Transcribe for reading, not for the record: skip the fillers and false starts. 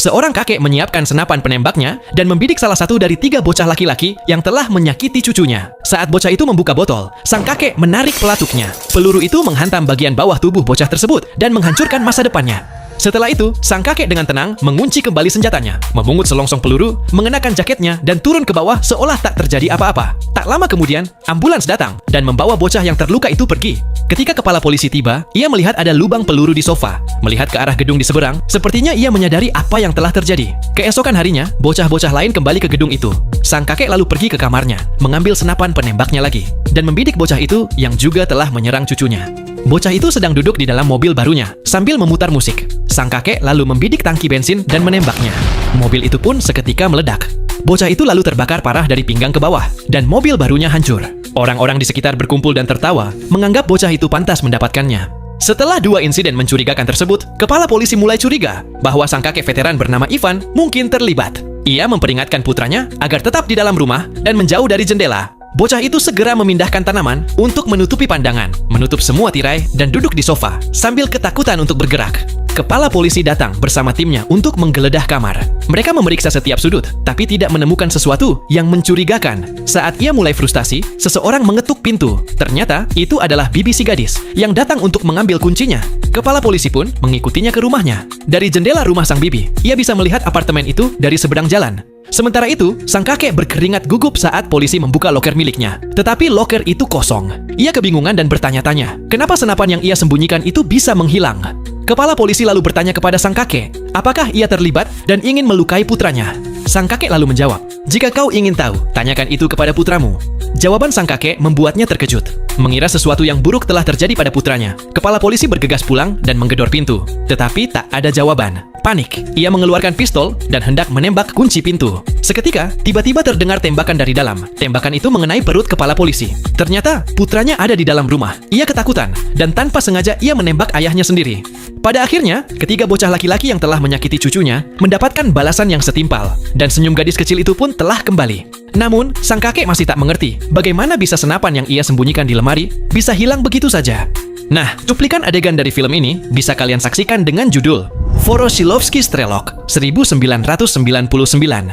seorang kakek menyiapkan senapan penembaknya dan membidik salah satu dari 3 bocah laki-laki yang telah menyakiti cucunya. Saat bocah itu membuka botol, sang kakek menarik pelatuknya. Peluru itu menghantam bagian bawah tubuh bocah tersebut dan menghancurkan masa depannya. Setelah itu, sang kakek dengan tenang mengunci kembali senjatanya, memungut selongsong peluru, mengenakan jaketnya, dan turun ke bawah seolah tak terjadi apa-apa. Tak lama kemudian, ambulans datang dan membawa bocah yang terluka itu pergi. Ketika kepala polisi tiba, ia melihat ada lubang peluru di sofa. Melihat ke arah gedung di seberang, sepertinya ia menyadari apa yang telah terjadi. Keesokan harinya, bocah-bocah lain kembali ke gedung itu. Sang kakek lalu pergi ke kamarnya, mengambil senapan penembaknya lagi, dan membidik bocah itu yang juga telah menyerang cucunya. Bocah itu sedang duduk di dalam mobil barunya, sambil memutar musik. Sang kakek lalu membidik tangki bensin dan menembaknya. Mobil itu pun seketika meledak. Bocah itu lalu terbakar parah dari pinggang ke bawah, dan mobil barunya hancur. Orang-orang di sekitar berkumpul dan tertawa, menganggap bocah itu pantas mendapatkannya. Setelah 2 insiden mencurigakan tersebut, kepala polisi mulai curiga bahwa sang kakek veteran bernama Ivan mungkin terlibat. Ia memperingatkan putranya agar tetap di dalam rumah dan menjauh dari jendela. Bocah itu segera memindahkan tanaman untuk menutupi pandangan, menutup semua tirai, dan duduk di sofa sambil ketakutan untuk bergerak. Kepala polisi datang bersama timnya untuk menggeledah kamar. Mereka memeriksa setiap sudut, tapi tidak menemukan sesuatu yang mencurigakan. Saat ia mulai frustasi, seseorang mengetuk pintu. Ternyata, itu adalah bibi si gadis yang datang untuk mengambil kuncinya. Kepala polisi pun mengikutinya ke rumahnya. Dari jendela rumah sang bibi, ia bisa melihat apartemen itu dari seberang jalan. Sementara itu, sang kakek berkeringat gugup saat polisi membuka loker miliknya. Tetapi loker itu kosong. Ia kebingungan dan bertanya-tanya, kenapa senapan yang ia sembunyikan itu bisa menghilang? Kepala polisi lalu bertanya kepada sang kakek, apakah ia terlibat dan ingin melukai putranya? Sang kakek lalu menjawab, jika kau ingin tahu, tanyakan itu kepada putramu. Jawaban sang kakek membuatnya terkejut. Mengira sesuatu yang buruk telah terjadi pada putranya, kepala polisi bergegas pulang dan menggedor pintu. Tetapi tak ada jawaban. Panik, ia mengeluarkan pistol dan hendak menembak kunci pintu. Seketika, tiba-tiba terdengar tembakan dari dalam. Tembakan itu mengenai perut kepala polisi. Ternyata, putranya ada di dalam rumah. Ia ketakutan, dan tanpa sengaja ia menembak ayahnya sendiri. Pada akhirnya, ketiga bocah laki-laki yang telah menyakiti cucunya mendapatkan balasan yang setimpal, dan senyum gadis kecil itu pun telah kembali. Namun, sang kakek masih tak mengerti bagaimana bisa senapan yang ia sembunyikan di lemari bisa hilang begitu saja. Nah, cuplikan adegan dari film ini bisa kalian saksikan dengan judul Voroshilovski Strelok 1999.